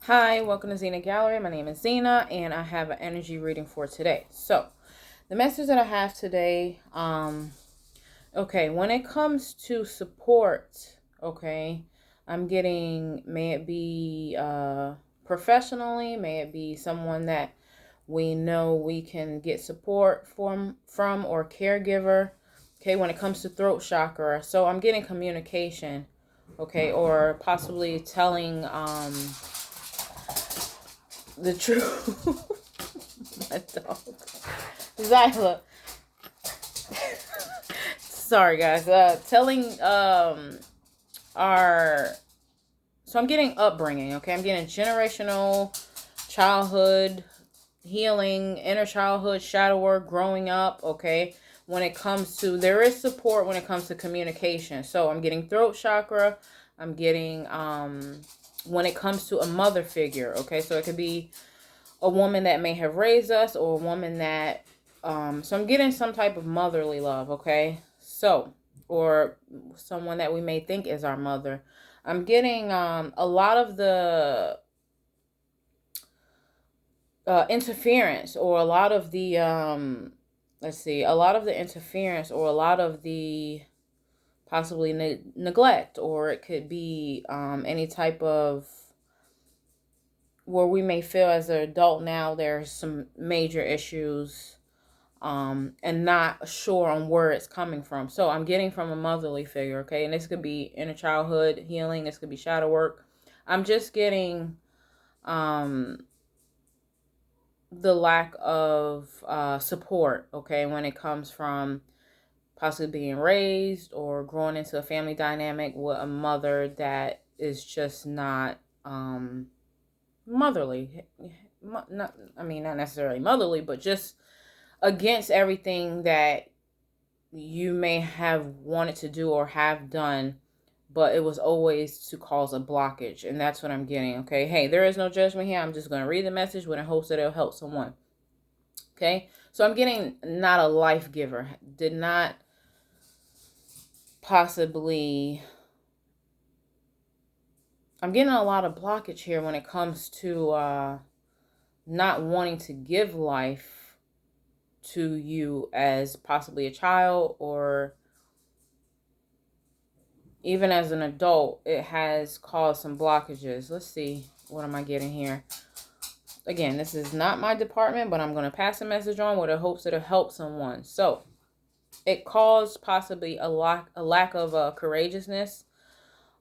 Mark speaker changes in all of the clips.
Speaker 1: Hi, welcome to Zenagallery. My name is Zena, and I have an energy reading for today. So, the message that I have today, okay, when it comes to support, okay, I'm getting, may it be professionally, may it be someone that we know we can get support from or caregiver. Okay, when it comes to throat chakra, so I'm getting communication, okay, or possibly telling the truth. My dog. Zyla. Sorry guys. Telling our so I'm getting upbringing, okay? I'm getting generational childhood healing, inner childhood shadow work, growing up, okay? When it comes to there is support when it comes to communication. So I'm getting throat chakra, I'm getting when it comes to a mother figure, okay? So it could be a woman that may have raised us or a woman that so I'm getting some type of motherly love, okay? So, or someone that we may think is our mother. I'm getting a lot of the interference, or a lot of the let's see, a lot of the interference, or a lot of the possibly neglect, or it could be any type of where we may feel as an adult now there's some major issues, and not sure on where it's coming from. So I'm getting from a motherly figure, okay? And this could be inner childhood healing, this could be shadow work. I'm just getting the lack of support, okay, when it comes from possibly being raised or growing into a family dynamic with a mother that is just not motherly. Not, I mean, not necessarily motherly, but just against everything that you may have wanted to do or have done, but it was always to cause a blockage. And that's what I'm getting, okay? Hey, there is no judgment here. I'm just going to read the message with the hopes that it'll help someone, okay? So I'm getting not a life giver. Did not possibly... I'm getting a lot of blockage here when it comes to not wanting to give life to you as possibly a child, or even as an adult. It has caused some blockages. Let's see, what am I getting here? Again, this is not my department, but I'm going to pass a message on with the hopes that it'll help someone. So it caused possibly a lack of courageousness,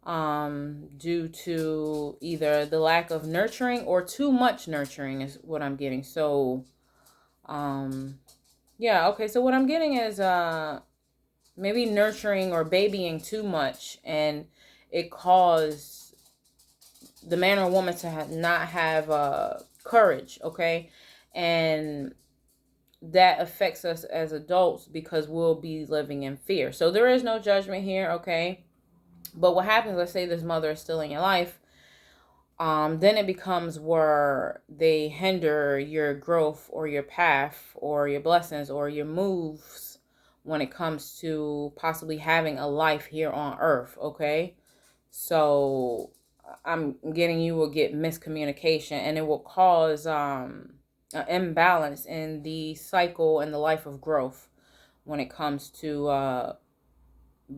Speaker 1: due to either the lack of nurturing or too much nurturing is what I'm getting. So yeah, okay, so what I'm getting is maybe nurturing or babying too much, and it caused the man or woman to not have courage, okay? And that affects us as adults because we'll be living in fear. So there is no judgment here, okay? But what happens, let's say this mother is still in your life, then it becomes where they hinder your growth or your path or your blessings or your moves when it comes to possibly having a life here on earth, okay? So I'm getting you will get miscommunication, and it will cause an imbalance in the cycle and the life of growth when it comes to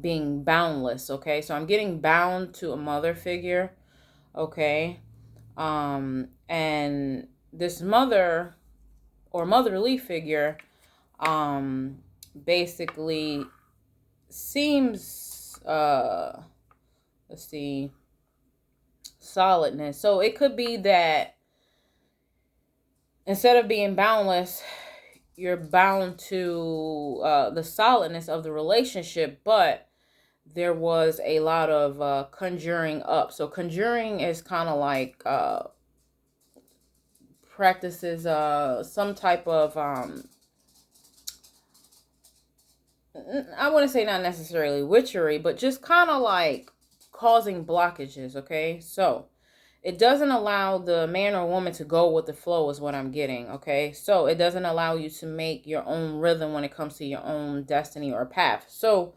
Speaker 1: being boundless, okay? So I'm getting bound to a mother figure, okay? And this mother or motherly figure basically seems let's see, solidness. So it could be that instead of being boundless, you're bound to the solidness of the relationship, but there was a lot of conjuring up. So conjuring is kind of like practices some type of I wouldn't say not necessarily witchery, but just kind of like causing blockages, okay? So it doesn't allow the man or woman to go with the flow is what I'm getting, okay? So it doesn't allow you to make your own rhythm when it comes to your own destiny or path. So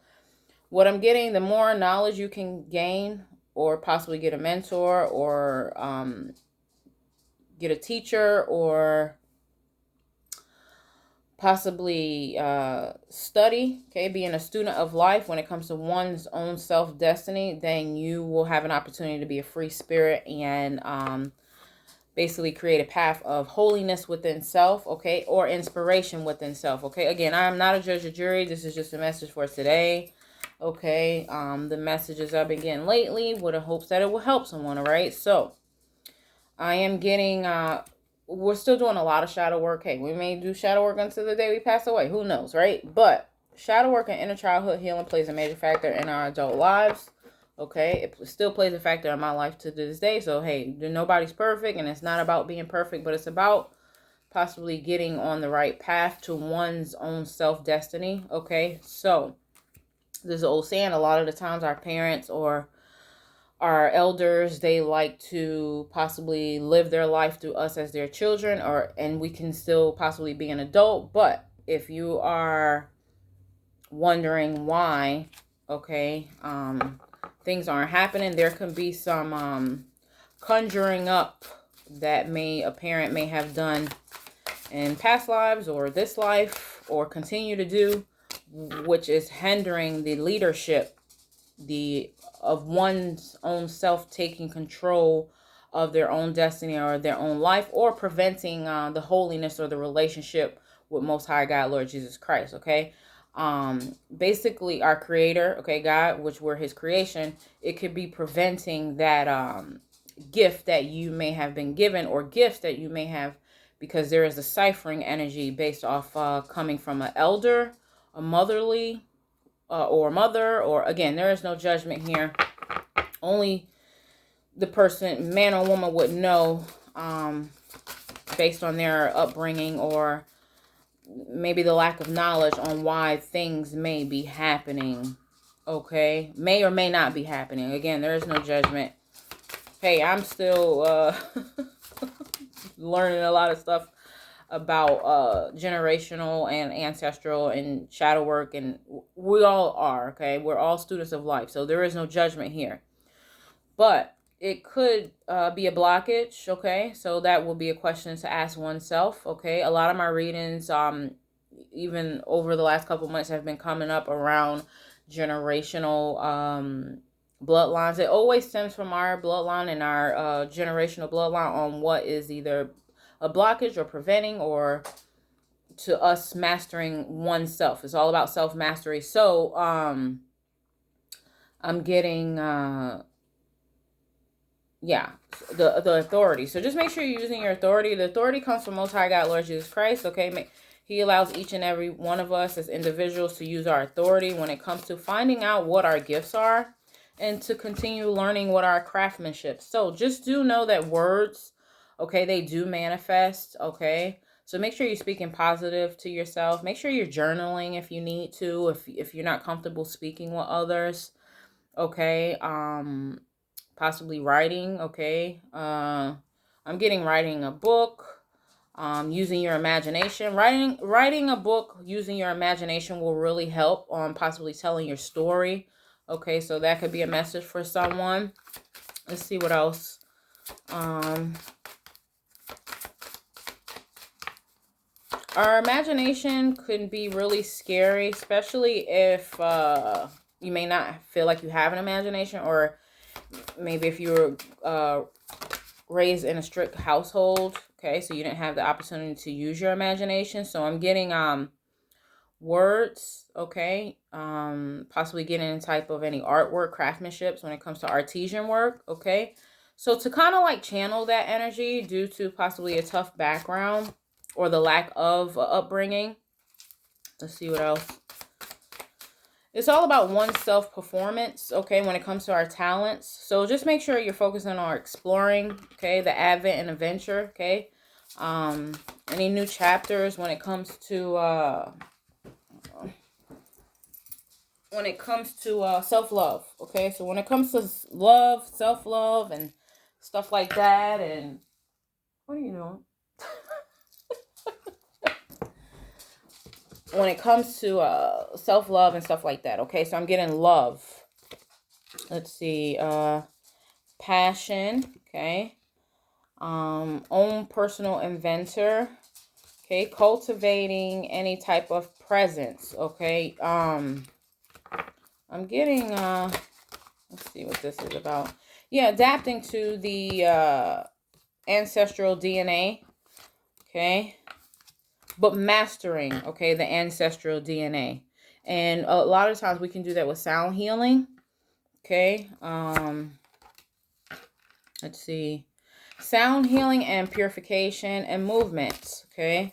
Speaker 1: what I'm getting, the more knowledge you can gain or possibly get a mentor or get a teacher or possibly study, okay, being a student of life when it comes to one's own self-destiny, then you will have an opportunity to be a free spirit and basically create a path of holiness within self, okay, or inspiration within self, okay. Again, I am not a judge or jury. This is just a message for today, okay. The messages I've been getting lately with the hopes that it will help someone, all right. So I am getting we're still doing a lot of shadow work. Hey, we may do shadow work until the day we pass away. Who knows, right? But shadow work and inner childhood healing plays a major factor in our adult lives. Okay, it still plays a factor in my life to this day. So, hey, nobody's perfect, and it's not about being perfect, but it's about possibly getting on the right path to one's own self-destiny. Okay, so there's an old saying, a lot of the times our parents or our elders, they like to possibly live their life through us as their children, and we can still possibly be an adult. But if you are wondering why, okay, things aren't happening, there can be some conjuring up that a parent may have done in past lives or this life or continue to do, which is hindering the leadership of one's own self taking control of their own destiny or their own life, or preventing the holiness or the relationship with Most High God, Lord Jesus Christ, okay. Basically our creator, okay, God, which we're his creation, it could be preventing that gift that you may have been given, or gifts that you may have, because there is a ciphering energy based off coming from an elder, a motherly or mother, or again, there is no judgment here. Only the person, man or woman, would know based on their upbringing or maybe the lack of knowledge on why things may be happening, okay? May or may not be happening. Again, there is no judgment. Hey, I'm still learning a lot of stuff about generational and ancestral and shadow work, and we all are, okay. We're all students of life, so there is no judgment here, but it could be a blockage, okay. So that will be a question to ask oneself, okay. A lot of my readings even over the last couple months have been coming up around generational bloodlines. It always stems from our bloodline and our generational bloodline on what is either a blockage or preventing, or to us mastering oneself. It's all about self-mastery. So I'm getting the authority. So just make sure you're using your authority. The authority comes from Most High God, Lord Jesus Christ, okay. He allows each and every one of us as individuals to use our authority when it comes to finding out what our gifts are and to continue learning what our craftsmanship. So just do know that words, okay, they do manifest, okay. So make sure you're speaking positive to yourself. Make sure you're journaling if you need to, if you're not comfortable speaking with others, okay. Possibly writing, okay. I'm getting writing a book, using your imagination. Writing a book using your imagination will really help on possibly telling your story, okay. So that could be a message for someone. Let's see what else. Our imagination can be really scary, especially if you may not feel like you have an imagination, or maybe if you were raised in a strict household, okay, so you didn't have the opportunity to use your imagination. So I'm getting words, okay, possibly getting a type of any artwork, craftsmanship when it comes to artisan work, okay. So to kind of like channel that energy due to possibly a tough background or the lack of upbringing. Let's see what else. It's all about one's self-performance, okay, when it comes to our talents. So just make sure you're focusing on exploring, okay, the advent and adventure, okay. Any new chapters when it comes to self-love, okay. So when it comes to love, self-love, and stuff like that, and what are you doing? When it comes to self-love and stuff like that, okay. So I'm getting love. Let's see, passion, okay. Own personal inventor. Okay, cultivating any type of presence. Okay, I'm getting let's see what this is about. Yeah, adapting to the ancestral DNA. Okay, but mastering, okay, the ancestral DNA. And a lot of times we can do that with sound healing. Okay, let's see. Sound healing and purification and movements. Okay,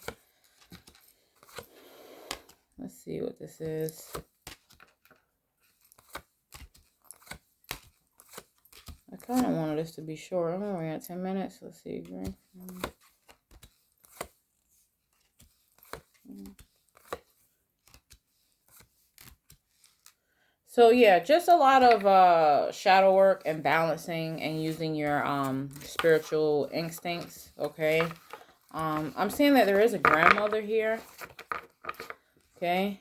Speaker 1: let's see what this is. I kind of wanted this to be short. I'm only at 10 minutes. Let's see. So yeah, just a lot of shadow work and balancing and using your spiritual instincts. Okay. I'm seeing that there is a grandmother here. Okay.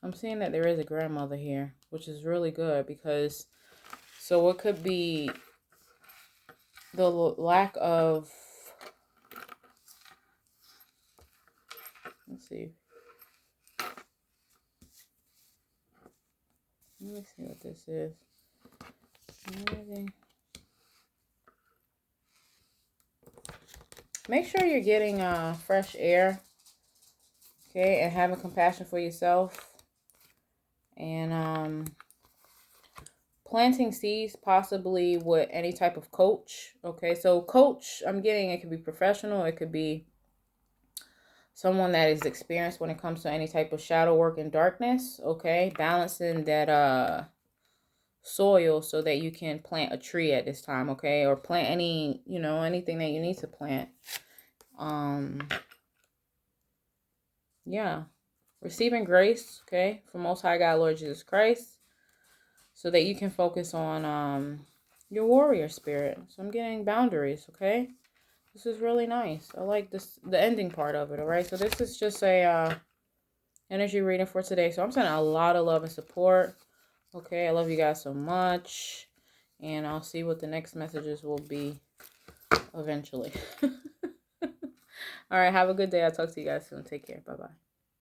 Speaker 1: I'm seeing that there is a grandmother here, which is really good because, so it could be the lack of, let's see. Let me see what this is. Make sure you're getting fresh air, okay, and having compassion for yourself, and planting seeds possibly with any type of coach. Okay, so coach, I'm getting, it could be professional, it could be someone that is experienced when it comes to any type of shadow work and darkness. Okay, balancing that soil so that you can plant a tree at this time. Okay, or plant any, you know, anything that you need to plant. Yeah, receiving grace, okay, from Most High God, Lord Jesus Christ, so that you can focus on your warrior spirit. So I'm getting boundaries, okay. This is really nice. I like this, the ending part of it. All right, so this is just a energy reading for today. So I'm sending a lot of love and support. Okay, I love you guys so much, and I'll see what the next messages will be eventually. All right, have a good day. I'll talk to you guys soon. Take care. Bye-bye.